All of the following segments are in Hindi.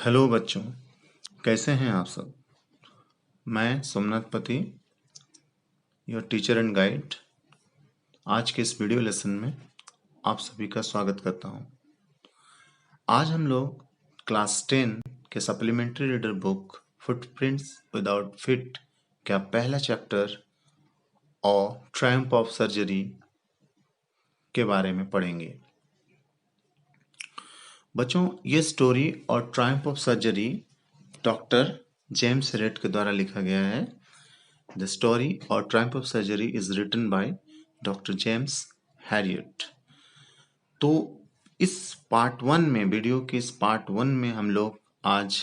हेलो बच्चों, कैसे हैं आप सब। मैं सोमनाथ पति, योर टीचर एंड गाइड, आज के इस वीडियो लेसन में आप सभी का स्वागत करता हूं। आज हम लोग क्लास 10 के supplementary reader book footprints without fit का पहला चैप्टर और ट्रायम्फ ऑफ सर्जरी के बारे में पढ़ेंगे। बच्चों, ये स्टोरी और triumph of surgery doctor James Herriot के द्वारा लिखा गया है। The story or triumph of surgery is written by Dr. James Herriot। तो इस पार्ट 1 में, वीडियो के इस पार्ट 1 में हम लोग आज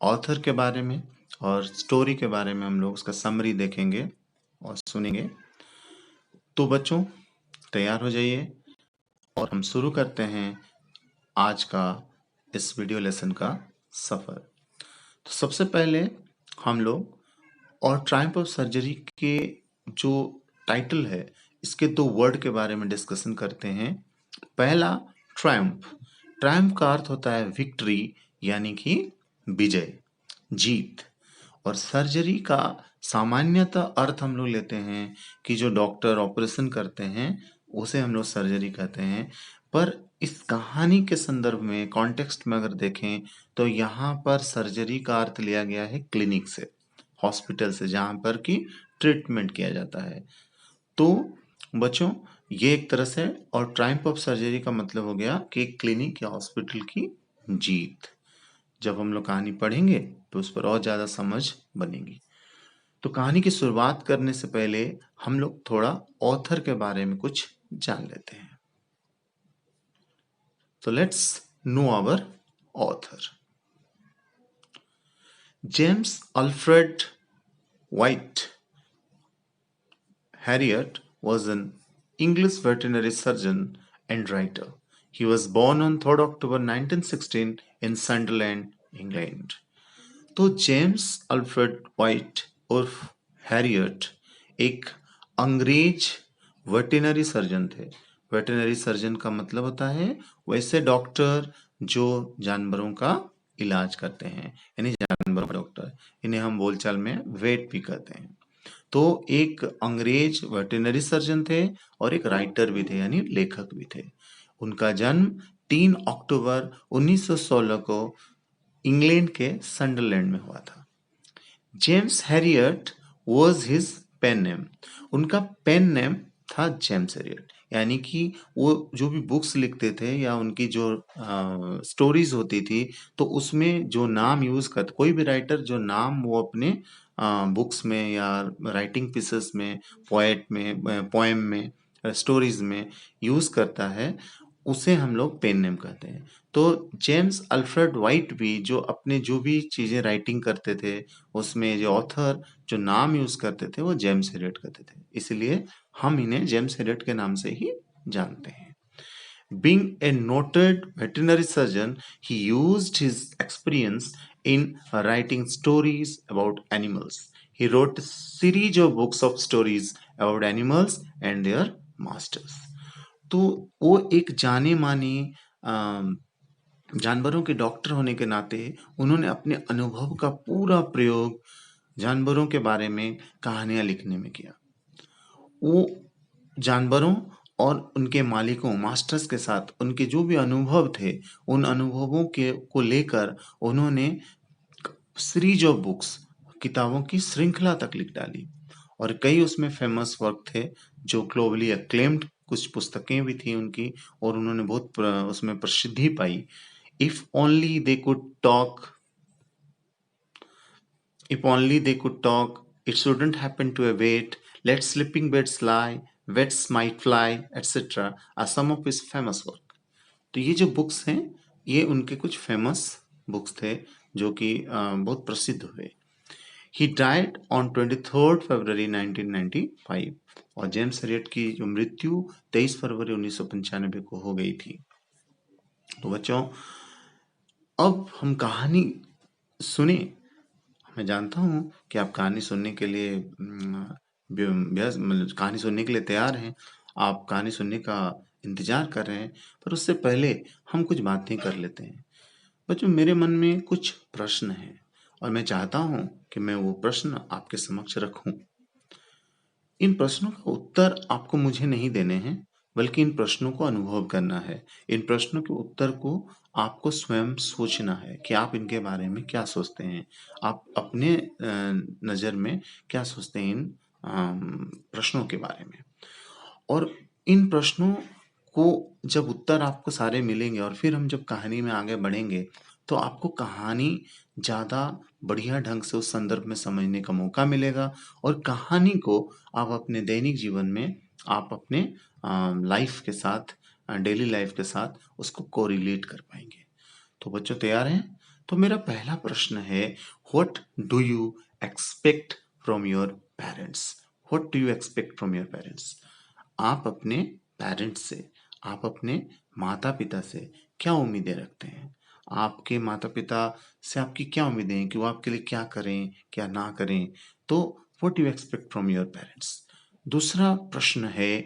ऑथर के बारे में और स्टोरी के बारे में हम लोग उसका समरी देखेंगे और सुनेंगे। तो बच्चों, तैयार हो जाइए और हम शुरू करते हैं आज का इस वीडियो लेसन का सफ़र। तो सबसे पहले हम लोग और ट्रायम्फ ऑफ सर्जरी के जो टाइटल है, इसके दो वर्ड के बारे में डिस्कशन करते हैं। पहला ट्रायम्फ। ट्रायम्फ का अर्थ होता है विक्ट्री, यानी कि विजय, जीत। और सर्जरी का सामान्यतः अर्थ हम लोग लेते हैं कि जो डॉक्टर ऑपरेशन करते हैं उसे हम लोग सर्जरी कहते हैं। पर इस कहानी के संदर्भ में, कॉन्टेक्स्ट में अगर देखें तो यहाँ पर सर्जरी का अर्थ लिया गया है क्लिनिक से, हॉस्पिटल से, जहाँ पर कि ट्रीटमेंट किया जाता है। तो बच्चों, ये एक तरह से, और ट्रायम्फ ऑफ सर्जरी का मतलब हो गया कि क्लिनिक या हॉस्पिटल की जीत। जब हम लोग कहानी पढ़ेंगे तो उस पर और ज़्यादा समझ बनेगी। तो कहानी की शुरुआत करने से पहले हम लोग थोड़ा ऑथर के बारे में कुछ जान लेते हैं। तो let's know our author. James Alfred Wight Herriot was an English veterinary surgeon and writer. He was born on 3rd October 1916 in Sunderland, England. तो जेम्स अल्फ्रेड व्हाइट उर्फ हैरियट एक अंग्रेज वेटरनरी सर्जन थे। वेटरनरी सर्जन का मतलब होता है वैसे डॉक्टर जो जानवरों का इलाज करते हैं, यानी जानवरों का डॉक्टर। इन्हें हम बोलचाल में वेट भी कहते हैं। तो एक अंग्रेज वेटरनरी सर्जन थे और एक राइटर भी थे, यानी लेखक भी थे। उनका जन्म 3 अक्टूबर 1916 को इंग्लैंड के संडरलैंड में हुआ था। James Herriot was his pen name. उनका पेन नेम था जेम्स हैरियट, यानी कि वो जो भी बुक्स लिखते थे या उनकी जो स्टोरीज होती थी, तो उसमें जो नाम यूज करते, कोई भी राइटर जो नाम वो अपने बुक्स में या राइटिंग पीसेस में, पोएट में, पोएम में, स्टोरीज में यूज करता है, उसे हम लोग पेन नेम कहते हैं। तो जेम्स अल्फ्रेड व्हाइट भी जो अपने जो भी चीजें राइटिंग करते थे, उसमें जो ऑथर जो नाम यूज करते थे वो जेम्स हैरियट करते थे, इसलिए हम इन्हें जेम्स हैरियट के नाम से ही जानते हैं। Being a noted veterinary surgeon, he used his experience in writing stories about animals. He wrote a series of books of stories about animals and their masters. तो वो एक जाने माने जानवरों के डॉक्टर होने के नाते उन्होंने अपने अनुभव का पूरा प्रयोग जानवरों के बारे में कहानियां लिखने में किया। वो जानवरों और उनके मालिकों, मास्टर्स के साथ उनके जो भी अनुभव थे, उन अनुभवों के को लेकर उन्होंने सीरीज ऑफ बुक्स, किताबों की श्रृंखला तक लिख डाली। और कई उसमें फेमस वर्क थे जो ग्लोबली अक्लेम्ड, कुछ पुस्तकें भी थी उनकी, और उन्होंने बहुत उसमें प्रसिद्धि पाई। If only they could talk, if only they could talk, it shouldn't happen to a vet. Let sleeping birds lie, vets might fly, etc. are some of his famous work. तो ये जो बुक्स हैं, ये उनके कुछ फेमस बुक्स थे जो कि बहुत प्रसिद्ध हुए। He died on 23rd February 1995 और जेम्स हैरियट की जो मृत्यु 23 फरवरी 1995 को हो गई थी। तो बच्चों, अब हम कहानी सुने। मैं जानता हूँ कि आप कहानी सुनने के लिए मतलब कहानी सुनने के लिए तैयार हैं, आप कहानी सुनने का इंतजार कर रहे हैं, पर उससे पहले हम कुछ बातें कर लेते हैं। बच्चों मेरे मन में कुछ प्रश्न हैं और मैं चाहता हूं कि मैं वो प्रश्न आपके समक्ष रखूं। इन प्रश्नों का उत्तर आपको मुझे नहीं देने हैं, बल्कि इन प्रश्नों को अनुभव करना है। इन प्रश्नों के उत्तर को आपको स्वयं सोचना है कि आप इनके बारे में क्या सोचते हैं। आप अपने नज़र में क्या सोचते हैं इन प्रश्नों के बारे में। और इन प्रश्नों को जब उत्तर आपको सारे मिलेंगे और फिर हम जब कहानी में आगे बढ़ेंगे, तो आपको कहानी ज़्यादा बढ़िया ढंग से उस संदर्भ में समझने का मौका मिलेगा और कहानी को आप अपने दैनिक जीवन में, आप अपने लाइफ के साथ, डेली लाइफ के साथ उसको कोरिलेट कर पाएंगे। तो बच्चों तैयार हैं? तो मेरा पहला प्रश्न है, what do you expect from your parents? What do you expect from your parents? आप अपने पेरेंट्स से, आप अपने माता पिता से क्या उम्मीदें रखते हैं? आपके माता पिता से आपकी क्या उम्मीदें हैं कि वो आपके लिए क्या करें, क्या ना करें? तो what you expect from your parents. दूसरा प्रश्न है,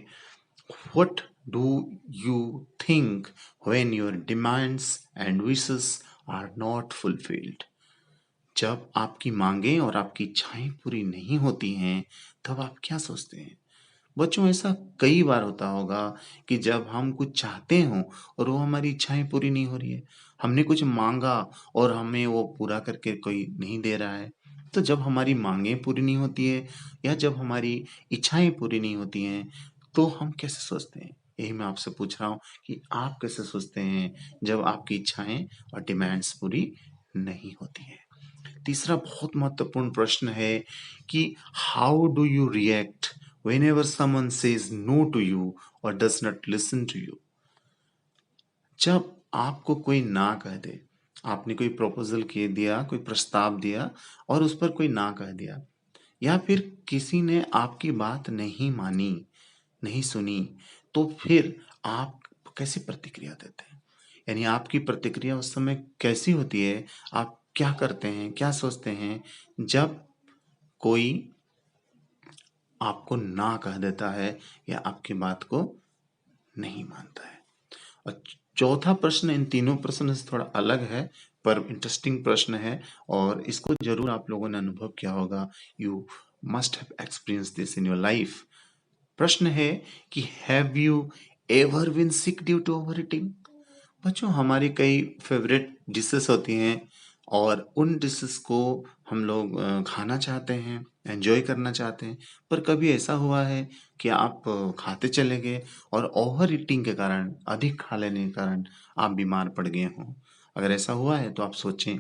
what do you think when your demands and wishes are not fulfilled? जब आपकी मांगें और आपकी इच्छाएं पूरी नहीं होती हैं, तब आप क्या सोचते हैं? बच्चों ऐसा कई बार होता होगा कि जब हम कुछ चाहते हों और वो हमारी इच्छाएं पूरी नहीं हो रही है, हमने कुछ मांगा और हमें वो पूरा करके कोई नहीं दे रहा है। तो जब हमारी मांगें पूरी नहीं होती है या जब हमारी इच्छाएं पूरी नहीं होती हैं, तो हम कैसे सोचते हैं? यही मैं आपसे पूछ रहा हूँ कि आप कैसे सोचते हैं जब आपकी इच्छाएं और डिमांड्स पूरी नहीं होती हैं। तीसरा बहुत महत्वपूर्ण प्रश्न है कि how do you react whenever someone says no to you or does not listen to you? जब आपको कोई ना कह दे, आपने कोई प्रपोजल किए दिया, कोई प्रस्ताव दिया और उस पर कोई ना कह दिया, या फिर किसी ने आपकी बात नहीं मानी, नहीं सुनी, तो फिर आप कैसी प्रतिक्रिया देते हैं? यानी आपकी प्रतिक्रिया उस समय कैसी होती है? आप क्या करते हैं, क्या सोचते हैं जब कोई आपको ना कह देता है या आपकी बात को नहीं मानता है? और चौथा प्रश्न इन तीनों प्रश्न से थोड़ा अलग है, पर इंटरेस्टिंग प्रश्न है और इसको जरूर आप लोगों ने अनुभव किया होगा। You must have experience this in your life. प्रश्न है कि have you ever been sick due to over eating? बच्चों हमारी कई फेवरेट डिशेस होती हैं और उन डिशेस को हम लोग खाना चाहते हैं, एंजॉय करना चाहते हैं, पर कभी ऐसा हुआ है कि आप खाते चले गए और ओवर ईटिंग के कारण, अधिक खा लेने के कारण आप बीमार पड़ गए हों? अगर ऐसा हुआ है तो आप सोचें।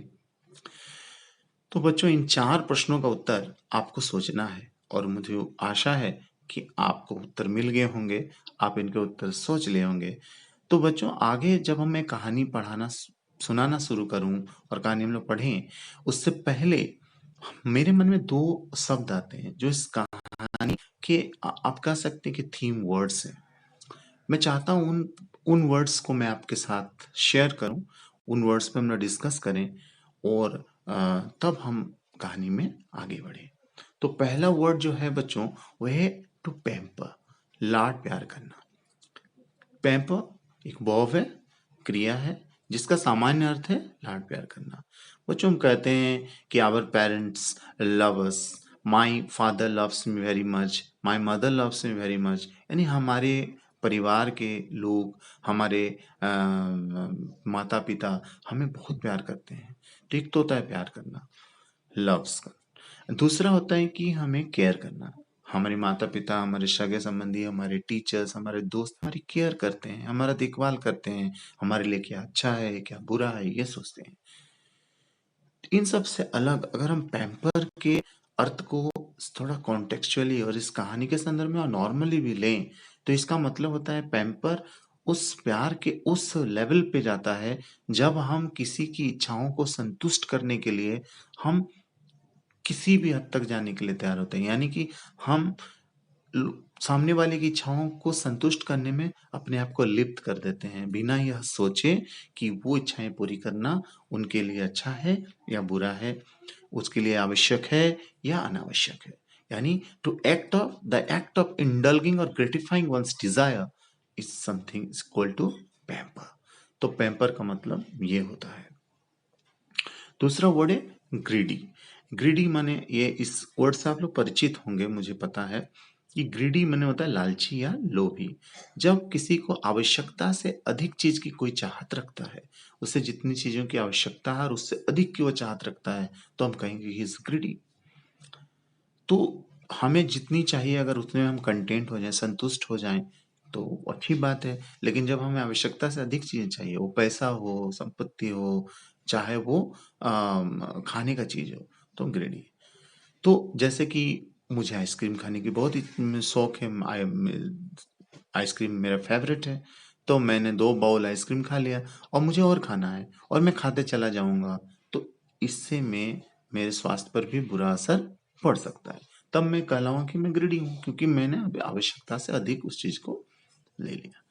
तो बच्चों इन चार प्रश्नों का उत्तर आपको सोचना है और मुझे आशा है कि आपको उत्तर मिल गए होंगे, आप इनके उत्तर सोच लिए होंगे। तो बच्चों आगे जब हम मैं कहानी पढ़ाना सुनाना शुरू करूं और कहानी हम लोग पढ़ें, उससे पहले मेरे मन में दो शब्द आते हैं जो इस कहानी के आप कह सकते हैं कि थीम वर्ड्स हैं। मैं चाहता हूं उन उन वर्ड्स को मैं आपके साथ शेयर करूं, उन वर्ड्स पे हम लोग डिस्कस करें और तब हम कहानी में आगे बढ़े। तो पहला वर्ड जो है बच्चों वो है टू पैम्पर, लाड प्यार करना। पैम्पर एक वर्ब है, क्रिया है जिसका सामान्य अर्थ है लाड प्यार करना। बच्चों हम कहते हैं कि our parents love us, my father loves me very much, my mother loves me very much. यानी हमारे परिवार के लोग, हमारे माता पिता हमें बहुत प्यार करते हैं। तो एक तो होता है प्यार करना, लव्स का। दूसरा होता है कि हमें केयर करना। हमारे माता पिता, हमारे सगे संबंधी, हमारे टीचर्स, हमारे दोस्त हमारी केयर करते हैं, हमारा देखभाल करते हैं, हमारे लिए क्या अच्छा है क्या बुरा है ये सोचते हैं। इन सब से अलग अगर हम पैम्पर के अर्थ को थोड़ा कॉन्टेक्चुअली और इस कहानी के संदर्भ में और नॉर्मली भी लें, तो इसका मतलब होता है पैम्पर उस प्यार के उस लेवल पे जाता है जब हम किसी की इच्छाओं को संतुष्ट करने के लिए हम किसी भी हद तक जाने के लिए तैयार होते हैं। यानी कि हम सामने वाले की इच्छाओं को संतुष्ट करने में अपने आप को लिप्त कर देते हैं, बिना यह सोचे कि वो इच्छाएं पूरी करना उनके लिए अच्छा है या बुरा है, उसके लिए आवश्यक है या अनावश्यक है। यानी द एक्ट ऑफ इंडल्गिंग और gratifying one's desire is something is equal to pamper. तो पैम्पर का मतलब ये होता है। दूसरा वर्ड है ग्रीडी। ग्रीडी माने, ये इस वर्ड से आप लोग परिचित होंगे, मुझे पता है कि ग्रीडी माने होता है लालची या लोभी। जब किसी को आवश्यकता से अधिक चीज की कोई चाहत रखता है, उसे जितनी चीजों की आवश्यकता है और उससे अधिक की वो चाहत रखता है, तो हम कहेंगे ही इज ग्रीडी। तो हमें जितनी चाहिए अगर उतने में हम कंटेंट हो जाएं, संतुष्ट हो जाएं, तो अच्छी बात है। लेकिन जब हमें आवश्यकता से अधिक चीजें चाहिए, वो पैसा हो, संपत्ति हो, चाहे वो खाने का चीज हो, तो ग्रेडी। तो जैसे कि मुझे आइसक्रीम खाने की बहुत ही शौक है, आइसक्रीम मेरा फेवरेट है, तो मैंने 2 बाउल आइसक्रीम खा लिया और मुझे और खाना है और मैं खाते चला जाऊंगा, तो इससे मैं मेरे स्वास्थ्य पर भी बुरा असर पड़ सकता है। तब मैं कहलाऊंगा कि मैं ग्रीडी हूँ, क्योंकि मैंने अभी आवश्यकता से अधिक उस चीज को ले लिया।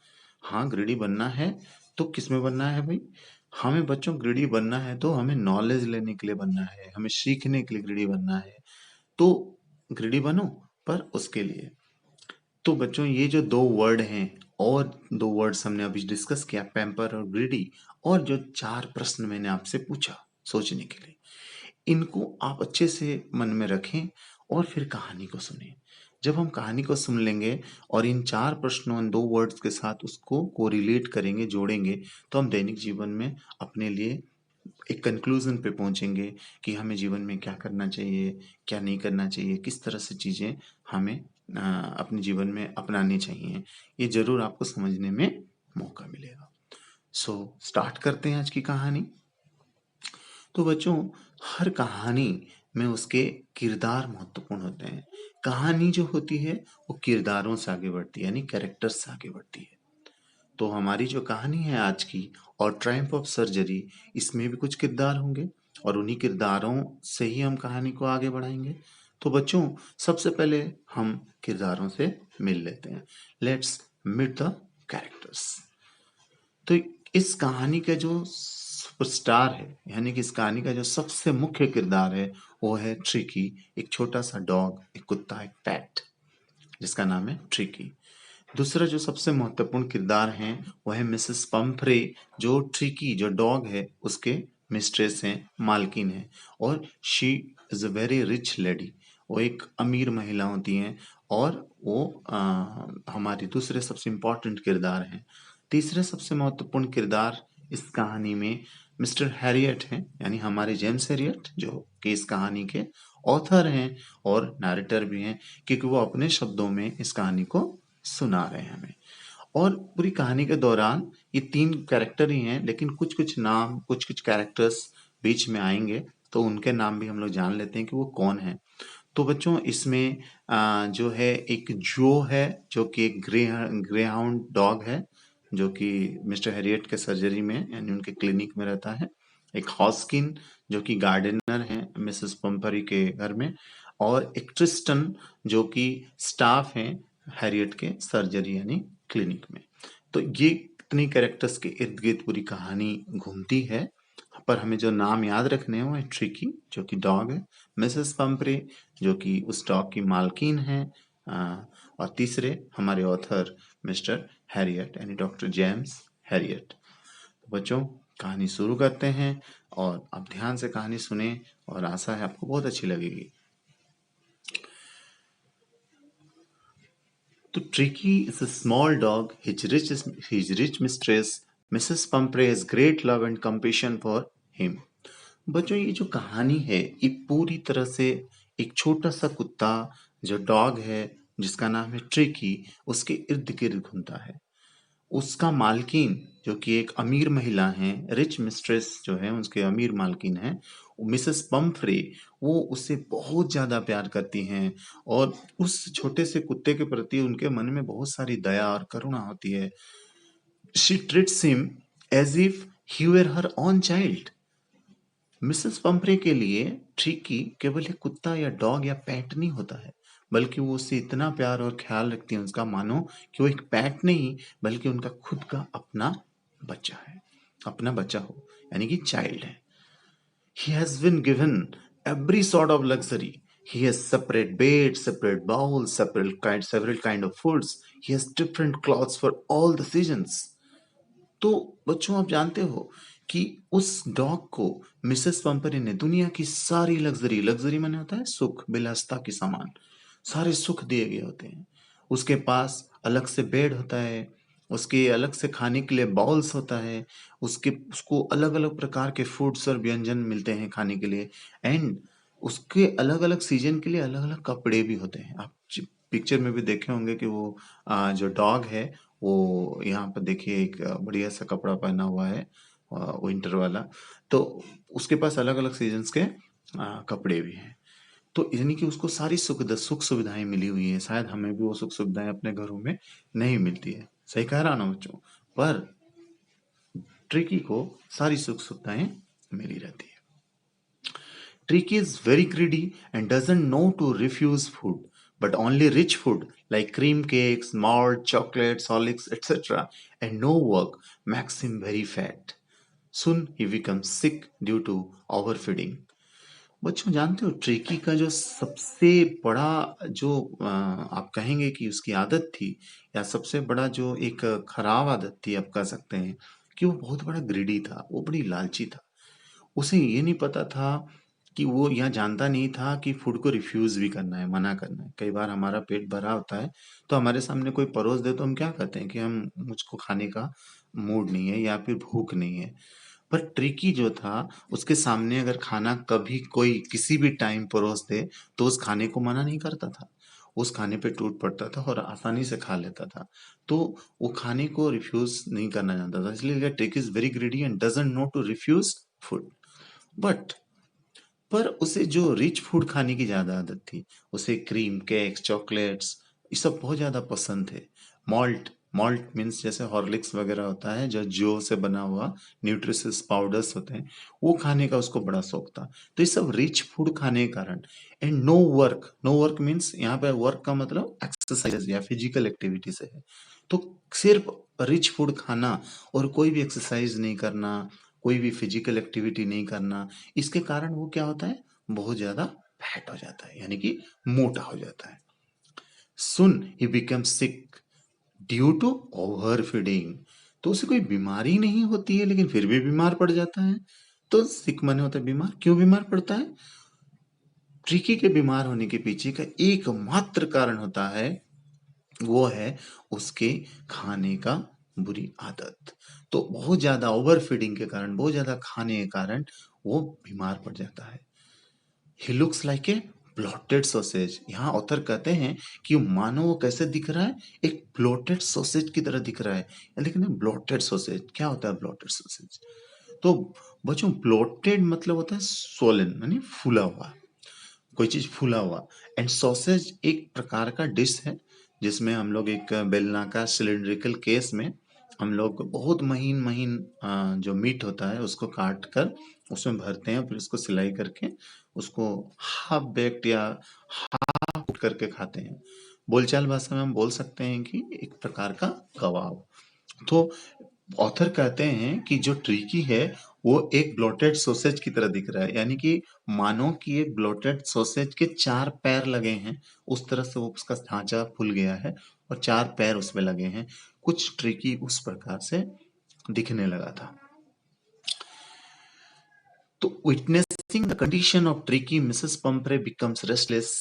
हाँ, ग्रीडी बनना है तो किस में बनना है भाई? हमें बच्चों ग्रीडी बनना है तो हमें नॉलेज लेने के लिए बनना है, हमें सीखने के लिए ग्रीडी बनना है। तो ग्रीडी बनो, पर उसके लिए तो बच्चों ये जो 2 वर्ड हैं, और 2 वर्ड्स हमने अभी डिस्कस किया, पैम्पर और ग्रीडी, और जो 4 प्रश्न मैंने आपसे पूछा सोचने के लिए, इनको आप अच्छे से मन में रखें और फिर कहानी को सुनें। जब हम कहानी को सुन लेंगे और इन 4 प्रश्नों, इन 2 वर्ड्स के साथ उसको कोरिलेट करेंगे, जोड़ेंगे, तो हम दैनिक जीवन में अपने लिए एक कंक्लूजन पे पहुंचेंगे कि हमें जीवन में क्या करना चाहिए, क्या नहीं करना चाहिए, किस तरह से चीजें हमें अपने जीवन में अपनानी चाहिए। ये जरूर आपको समझने में मौका मिलेगा। सो स्टार्ट करते हैं आज की कहानी। तो बच्चों, हर कहानी में उसके किरदार महत्वपूर्ण होते हैं। कहानी जो होती है वो किरदारों से आगे बढ़ती है, यानी कैरेक्टर्स से आगे बढ़ती है। तो हमारी जो कहानी है आज की, और ट्रायम्फ ऑफ सर्जरी, इसमें भी कुछ किरदार होंगे और उन्हीं किरदारों से ही हम कहानी को आगे बढ़ाएंगे। तो बच्चों, सबसे पहले हम किरदारों से मिल लेते हैं। Let's meet the characters. तो इस कहानी का जो सुपरस्टार है, यानी कि इस कहानी का जो सबसे मुख्य किरदार है, वो है ट्रिकी, एक छोटा सा डॉग, एक कुत्ता, एक पैट, जिसका नाम है ट्रिकी। दूसरा जो सबसे महत्वपूर्ण किरदार है वह है मिसेस पंफ्रे, जो ट्रिकी, जो डॉग है, उसके मिस्ट्रेस हैं, मालकिन है, और she is a very rich lady, वो एक अमीर महिला होती हैं, और वो हमारी दूसरे सबसे इम्पोर्टेंट किरदार हैं। तीसरे सबसे महत्वपूर्ण किरदार इस कहानी में मिस्टर हैरियट हैं, यानी हमारे जेम्स हैरियट, जो कि इस कहानी के ऑथर हैं और नरेटर भी हैं, क्योंकि वो अपने शब्दों में इस कहानी को सुना रहे हैं हमें। और पूरी कहानी के दौरान ये 3 कैरेक्टर ही हैं, लेकिन कुछ कुछ नाम, कुछ कुछ कैरेक्टर्स बीच में आएंगे, तो उनके नाम भी हम लोग जान लेते हैं कि वो कौन है। तो बच्चों, इसमें जो है एक जो है, जो कि एक ग्रे हाउंड डॉग है, जो कि मिस्टर हैरियट के सर्जरी में, यानी उनके क्लिनिक में रहता है। एक हॉस्किन, जो कि गार्डनर है मिसेस पंपरी के घर में। और एक ट्रिस्टन, जो कि स्टाफ है हैरियट के सर्जरी यानी क्लिनिक में। तो ये इतनी कैरेक्टर्स के इर्द गिर्द पूरी कहानी घूमती है। पर हमें जो नाम याद रखने हैं वो है ट्रिकी, जो कि डॉग है, मिसेस पंपरे, जो कि उस डॉग की मालकिन है, और तीसरे हमारे ऑथर मिस्टर हैरियट, यानी डॉक्टर जेम्स हैरियट। तो बच्चों, कहानी शुरू करते हैं और आप ध्यान से कहानी सुने, और आशा है आपको बहुत अच्छी लगेगी। तो tricky is a small dog. His rich mistress, Mrs. Pumphrey, has great love and compassion for him. बच्चों, ये जो कहानी है ये पूरी तरह से एक छोटा सा कुत्ता, जो डॉग है, जिसका नाम है ट्रिकी, उसके इर्द गिर्द घूमता है। उसका मालकिन, जो कि एक अमीर महिला है, रिच मिस्ट्रेस जो है, उसके अमीर मालकिन है, मिसेस पंफ्रे, वो उससे बहुत ज्यादा प्यार करती हैं, और उस छोटे से कुत्ते के प्रति उनके मन में बहुत सारी दया और करुणा होती है। She treats him as if he were her own child. Mrs Pumphrey के लिए ट्रिकी केवल एक कुत्ता या डॉग या पेट नहीं होता है, बल्कि वो उससे इतना प्यार और ख्याल रखती है उसका, मानो कि वो एक पेट नहीं, बल्कि उनका खुद का अपना बच्चा है, अपना बच्चा हो, यानी कि चाइल्ड है। He has been given every sort of luxury. He has separate beds, separate bowls, several kind of foods. He has different clothes for all the seasons. तो बच्चों, आप जानते हो कि उस डॉग को मिसेस पंपरी ने दुनिया की सारी लग्जरी, लग्जरी माने होता है सुख, विलासिता की सामान, सारे सुख दिए गए होते हैं। उसके पास अलग से बेड होता है, उसके अलग से खाने के लिए बाउल्स होता है, उसको अलग अलग प्रकार के फूड्स और व्यंजन मिलते हैं खाने के लिए। एंड उसके अलग अलग सीजन के लिए अलग अलग कपड़े भी होते हैं। आप पिक्चर में भी देखे होंगे कि वो जो डॉग है वो यहाँ पर देखिए एक बढ़िया सा कपड़ा पहना हुआ है, विंटर वाला। तो उसके पास अलग अलग सीजन्स के कपड़े भी हैं। तो यानी कि उसको सारी सुख सुविधाएं मिली हुई है। शायद हमें भी वो सुख सुविधाएं अपने घरों में नहीं मिलती है। सही कह रहा ना बच्चों? पर ट्रिकी को सारी सुख सुविधाएं मिली रहती है। Tricky is very greedy and doesn't know to refuse food, but only rich food like cream cakes, malt, chocolates, Horlicks, etc. and no work makes him very fat. Soon he becomes sick due to overfeeding. बच्चों जानते हो ट्रिकी का जो सबसे बड़ा जो आप कहेंगे कि उसकी आदत थी, या सबसे बड़ा जो एक खराब आदत थी आप कह सकते हैं, कि वो बहुत बड़ा ग्रीडी था, वो बड़ी लालची था। उसे ये नहीं पता था कि वो यह जानता नहीं था कि फूड को रिफ्यूज भी करना है, मना करना है। कई बार हमारा पेट भरा होता है तो हमारे सामने कोई परोस दे तो हम क्या कहते हैं कि हम मुझको खाने का मूड नहीं है या फिर भूख नहीं है। पर ट्रिकी जो था, उसके सामने अगर खाना कभी कोई किसी भी टाइम परोस दे तो उस खाने को मना नहीं करता था, उस खाने पे टूट पड़ता था और आसानी से खा लेता था। तो वो खाने को रिफ्यूज नहीं करना जानता था, इसलिए Tricki is very greedy and doesn't know to refuse food. But पर उसे जो रिच फूड खाने की ज्यादा आदत थी, उसे क्रीम केक्स चॉकलेट्स ये सब बहुत ज्यादा पसंद थे। मॉल्ट, मॉल्ट मीन्स जैसे हॉर्लिक्स वगैरह होता है जो से बना हुआ न्यूट्रिशियस पाउडर्स होते हैं, वो खाने का उसको बड़ा शौक था। तो ये सब रिच फूड खाने के कारण। And no work, no work means यहाँ पे वर्क का मतलब एक्सरसाइज या फिजिकल एक्टिविटी से है। तो सिर्फ रिच फूड खाना और कोई भी एक्सरसाइज नहीं करना, कोई भी फिजिकल एक्टिविटी नहीं करना, इसके कारण वो क्या होता है, बहुत ज्यादा फैट हो जाता है, यानी कि मोटा हो जाता है। Soon he become sick due to over feeding. तो उसे कोई बीमारी नहीं होती है लेकिन फिर भी बीमार पड़ जाता है। तो सिक माने होता है बीमार। क्यों बीमार पड़ता है? ट्रिकी के बीमार होने के पीछे का एकमात्र कारण होता है, वो है उसके खाने का बुरी आदत। तो बहुत ज्यादा ओवर फीडिंग के कारण, बहुत ज्यादा खाने के कारण वो बीमार पड़ जाता है। He looks like a bloated sausage. यहाँ ऑथर कहते हैं कि मानो वो कैसे दिख रहा है, एक ब्लोटेड सॉसेज की तरह दिख रहा है। लेकिन ब्लोटेड सॉसेज क्या होता है? ब्लोटेड सॉसेज तो बच्चों ब्लोटेड मतलब होता है सोलन, यानी फूला हुआ, कोई चीज फूला हुआ। एंड सॉसेज एक प्रकार का डिश है जिसमें हम लोग एक बेलनाकार सिलिंड्रिकल केस में हम लोग बहुत महीन महीन जो मीट होता है उसको काट कर उसमें भरते हैं, फिर उसको सिलाई करके उसको हाफ बेक्ड या कुक करके खाते हैं। बोलचाल भाषा में हम बोल सकते हैं कि एक प्रकार का कबाब। तो ऑथर कहते हैं कि जो ट्रिकी है वो एक ब्लोटेड सॉसेज की तरह दिख रहा है, यानी कि मानो कि एक ब्लोटेड सॉसेज के चार पैर लगे हैं, उस तरह से वो उसका ढांचा फूल गया है और चार पैर उसमें लगे हैं। कुछ ट्रिकी उस प्रकार से दिखने लगा था। तो witnessing the condition of Tricki, Mrs Pumphrey becomes restless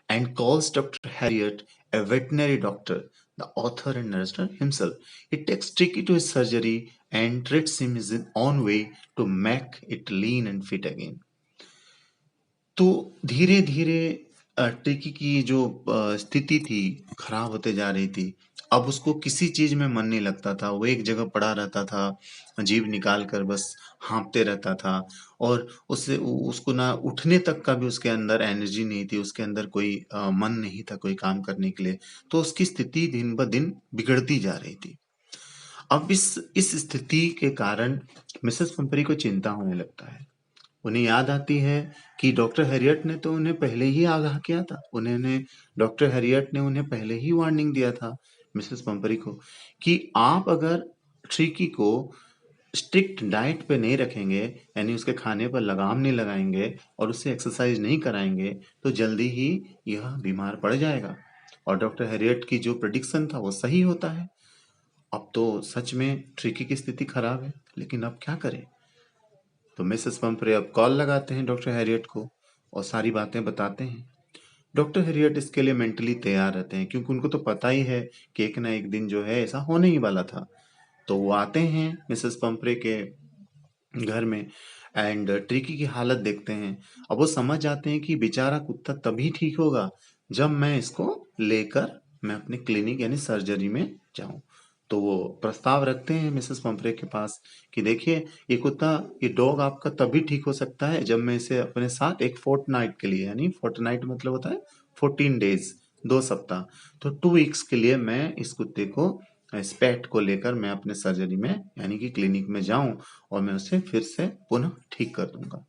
and calls Dr. Harriet, a veterinary doctor, the author and narrator himself. He takes Tricky to his surgery and treats him his own way to make it lean and fit again. तो धीरे धीरे टिकी की जो स्थिति थी खराब होते जा रही थी। अब उसको किसी चीज में मन नहीं लगता था, वो एक जगह पड़ा रहता था, जीभ निकाल कर बस हाँफते रहता था। और उससे उसको ना उठने तक का भी उसके अंदर एनर्जी नहीं थी, उसके अंदर कोई मन नहीं था कोई काम करने के लिए। तो उसकी स्थिति दिन ब दिन बिगड़ती जा रही थी। अब इस स्थिति के कारण मिसेस पंपरी को चिंता होने लगता है। उन्हें याद आती है कि डॉक्टर हैरियट ने तो उन्हें पहले ही आगाह किया था, डॉक्टर हैरियट ने उन्हें पहले ही वार्निंग दिया था मिसेस पंपरी को कि आप अगर ट्रिकी को स्ट्रिक्ट डाइट पे नहीं रखेंगे, यानी उसके खाने पर लगाम नहीं लगाएंगे और उससे एक्सरसाइज नहीं कराएंगे, तो जल्दी ही यह बीमार पड़ जाएगा। और डॉक्टर हैरियट की जो प्रेडिक्शन था वो सही होता है। अब तो सच में ट्रिकी की स्थिति खराब है, लेकिन अब क्या करें? तो मिसेस पंपरे अब कॉल लगाते हैं डॉक्टर हैरियट को और सारी बातें बताते हैं। डॉक्टर हैरियट इसके लिए मेंटली तैयार रहते हैं क्योंकि उनको तो पता ही है कि एक ना एक दिन जो है ऐसा होने ही वाला था। तो वो आते हैं मिसेस पंपरे के घर में एंड ट्रिकी की हालत देखते हैं। अब वो समझ जाते हैं कि बेचारा कुत्ता तभी ठीक होगा जब मैं इसको लेकर मैं अपने क्लिनिक यानी सर्जरी में जाऊं। तो वो प्रस्ताव रखते हैं मिसेस पंपरे के पास कि देखिए ये कुत्ता ये डॉग आपका तभी ठीक हो सकता है जब मैं इसे अपने साथ एक फोर्टनाइट के लिए यानी फोर्टनाइट मतलब होता है 14 डेज 2 सप्ताह तो 2 वीक्स के लिए मैं इस कुत्ते को इस पेट को लेकर मैं अपने सर्जरी में यानी कि क्लिनिक में जाऊं और मैं उसे फिर से पुनः ठीक कर दूंगा।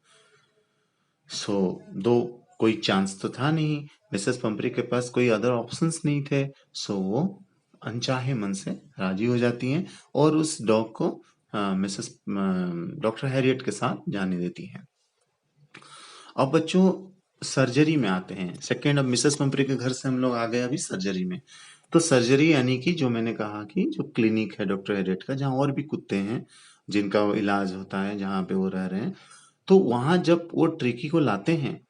सो दो कोई चांस तो था नहीं, मिसेस पंपरी के पास कोई अदर ऑप्शंस नहीं थे। सो वो अनचाहे मन से राजी हो जाती हैं और उस डॉग को मिसेस डॉक्टर हैरियट के साथ जाने देती हैं। अब बच्चों सर्जरी में आते हैं सेकेंड। अब मिसेस पंपरी के घर से हम लोग आ गए अभी सर्जरी में। तो सर्जरी यानी कि जो मैंने कहा कि जो क्लिनिक है डॉक्टर हेडेट का जहाँ और भी कुत्ते हैं जिनका वो इलाज होता है जहाँ पे वो रह रहे हैं, तो वहां जब वो ट्रिकी को लाते हैं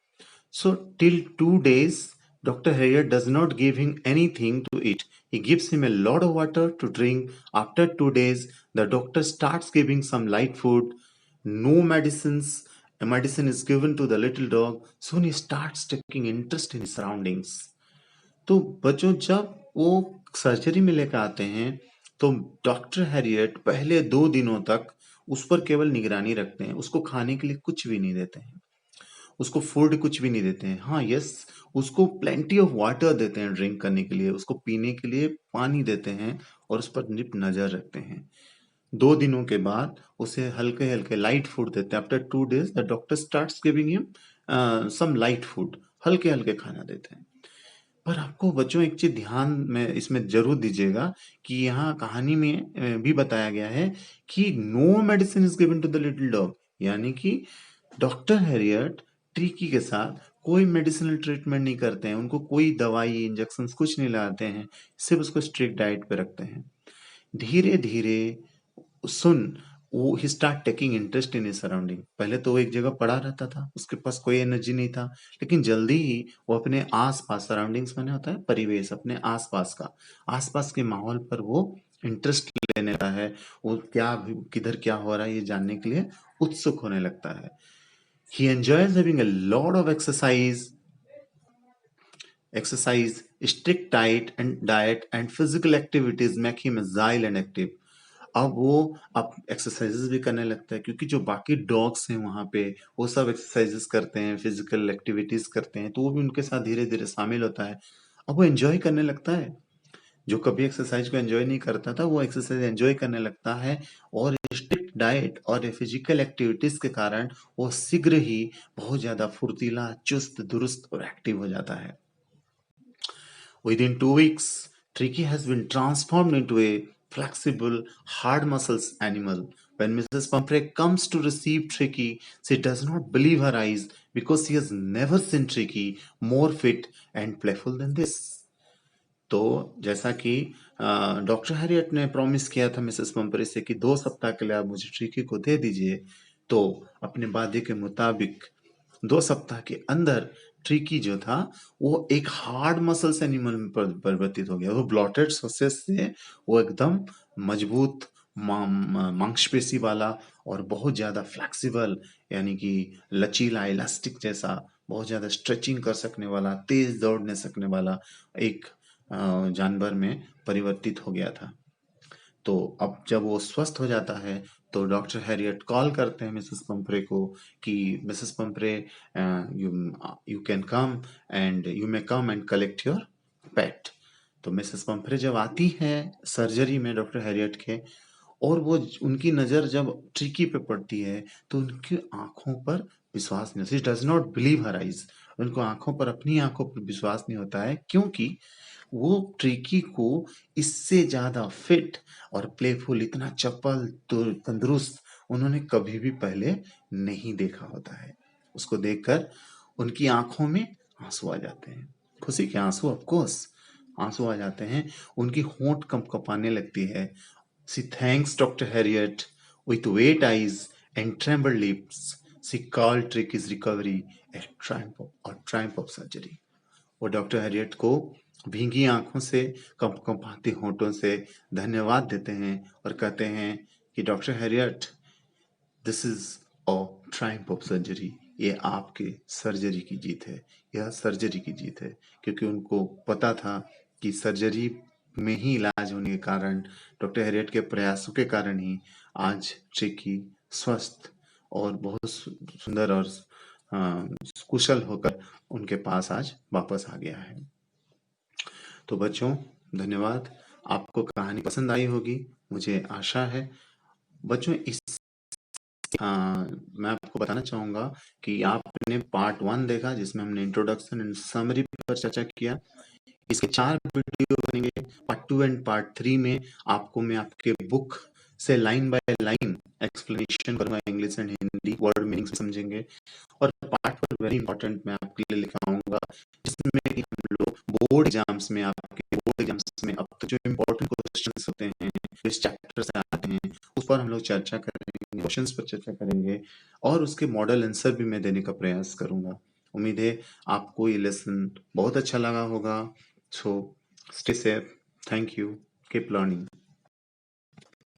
so till 2 days Dr. Harrier does not give him anything to eat. He gives him a lot of water to drink. After 2 days the doctor starts giving some light food. No medicines. A medicine is given to the little dog. Soon he starts taking interest in his surroundings. तो बच्चों जब वो सर्जरी में लेकर आते हैं तो डॉक्टर हैरियट पहले 2 दिनों तक उस पर केवल निगरानी रखते हैं, उसको खाने के लिए कुछ भी नहीं देते हैं, उसको फूड कुछ भी नहीं देते हैं। हाँ यस, उसको प्लेंटी ऑफ वाटर देते हैं ड्रिंक करने के लिए, उसको पीने के लिए पानी देते हैं और उस पर निप नजर रखते हैं। 2 दिनों के बाद उसे हल्के हल्के लाइट फूड देते हैं। After 2 days the doctor starts giving him some light food, हल्के हल्के खाना देते हैं। पर आपको बच्चों एक चीज ध्यान में इसमें जरूर दीजिएगा कि यहाँ कहानी में भी बताया गया है कि no medicine is given to the little dog, यानी कि डॉक्टर हैरियट ट्रिकी के साथ कोई मेडिसिनल ट्रीटमेंट नहीं करते हैं, उनको कोई दवाई इंजेक्शन कुछ नहीं लगाते हैं, सिर्फ उसको स्ट्रिक्ट डाइट पे रखते हैं। धीरे धीरे सुन वो he start taking interest in his surrounding. पहले तो वो एक जगह पड़ा रहता था, उसके पास कोई एनर्जी नहीं था, लेकिन जल्दी ही वो अपने आसपास सराउंडिंग्स में होता है परिवेश, अपने आसपास का आसपास के माहौल पर वो इंटरेस्ट लेने लगता है। वो क्या किधर क्या हो रहा है ये जानने के लिए उत्सुक होने लगता है। He enjoys having a lot of exercise, strict diet and physical activities make him agile and active. अब वो अब एक्सरसाइजेस भी करने लगता है क्योंकि जो बाकी डॉग्स हैं वहां पे वो सब एक्सरसाइजेस करते हैं, फिजिकल एक्टिविटीज करते हैं, तो वो भी उनके साथ धीरे धीरे शामिल होता है। अब वो एंजॉय करने लगता है, जो कभी एक्सरसाइज को एंजॉय नहीं करता था वो एक्सरसाइज एंजॉय करने लगता है। और स्ट्रिक्ट डाइट और फिजिकल एक्टिविटीज के कारण वो शीघ्र ही बहुत ज्यादा फुर्तीला, चुस्त दुरुस्त और एक्टिव हो जाता है। Within 2 weeks, Tricky has been transformed into a flexible, hard muscles animal. When Mrs. Pumphrey comes to receive Tricky, she does not believe her eyes because she has never seen Tricky more fit and playful than this. तो जैसा कि डॉक्टर हैरियट ने प्रॉमिस किया था मिसेस पंपरे से कि 2 सप्ताह के लिए आप मुझे ट्रिकी को दे दीजिए, तो अपने वादे के मुताबिक 2 सप्ताह के अंदर ट्रिकी जो था वो एक हार्ड मसल्स एनिमल में परिवर्तित हो गया। वो ब्लॉटेड सॉसेस से वो एकदम मजबूत मांसपेशी वाला और बहुत ज्यादा फ्लेक्सिबल यानी कि लचीला इलास्टिक जैसा बहुत ज्यादा स्ट्रेचिंग कर सकने वाला, तेज दौड़ने सकने वाला एक जानवर में परिवर्तित हो गया था। तो अब जब वो स्वस्थ हो जाता है तो डॉक्टर हैरियट कॉल करते हैं मिसेस पंपरे को कि Mrs Pumphrey you you can come and you may come and collect your pet. तो मिसेस पंपरे जब आती है सर्जरी में डॉक्टर हैरियट के और वो उनकी नजर जब ट्रिकी पे पड़ती है तो उनकी आंखों पर विश्वास नहीं होता, does not believe her eyes. उनको आंखों पर अपनी आंखों पर विश्वास नहीं होता है क्योंकि वो ट्रिकी को इससे ज्यादा फिट और प्लेफुल, इतना चपल तो तंदुरुस्त उन्होंने कभी भी पहले नहीं देखा होता है। उसको देखकर उनकी आंखों में आंसू आ जाते हैं, खुशी के आंसू, ऑफ कोर्स आंसू आ जाते हैं, उनकी होंठ कंपकपाने लगती है। She thanks Dr. Harriet with wet eyes and trembled lips. She called Tricky's recovery a triumph of surgery. वो डॉक्टर हैरियट को भीगी आंखों से, कंपकंपाते होंठों से धन्यवाद देते हैं और कहते हैं कि doctor Harriet, this is a Triumph of surgery. ये आपके सर्जरी की जीत है, यह सर्जरी की जीत है, क्योंकि उनको पता था कि सर्जरी में ही इलाज होने के कारण, डॉक्टर हैरियट के प्रयासों के कारण ही आज ट्रिकी स्वस्थ और बहुत सुंदर और कुशल होकर उनके पास आज वापस आ गया है। तो बच्चों, धन्यवाद। आपको कहानी पसंद आई होगी, मुझे आशा है। बच्चों, मैं आपको बताना चाहूंगा कि आपने पार्ट 1 देखा, जिसमें हमने इंट्रोडक्शन एंड समरी पर चर्चा किया। इसके 4 वीडियो बनेंगे। पार्ट 2 एंड पार्ट 3 में आपको मैं आपके बुक से लाइन बाय लाइन एक्सप्लेनेशन करूंगा, English and Hindi word meaning समझेंगे। और पार्ट 4 वेरी इंपॉर्टेंट मैं आपके लिए लेकर आऊंगा, जिसमें कि हम लोग बोर्ड एग्जाम्स में, आपके बोर्ड एग्जाम्स में अब तक जो इंपॉर्टेंट क्वेश्चंस होते हैं, इस चैप्टर से आते हैं, उस पर हम लोग चर्चा करेंगे, क्वेश्चंस पर चर्चा करेंगे और उसके मॉडल आंसर भी मैं देने का प्रयास करूंगा। उम्मीद है आपको ये लेसन बहुत अच्छा लगा होगा। So stay safe, thank you, keep learning.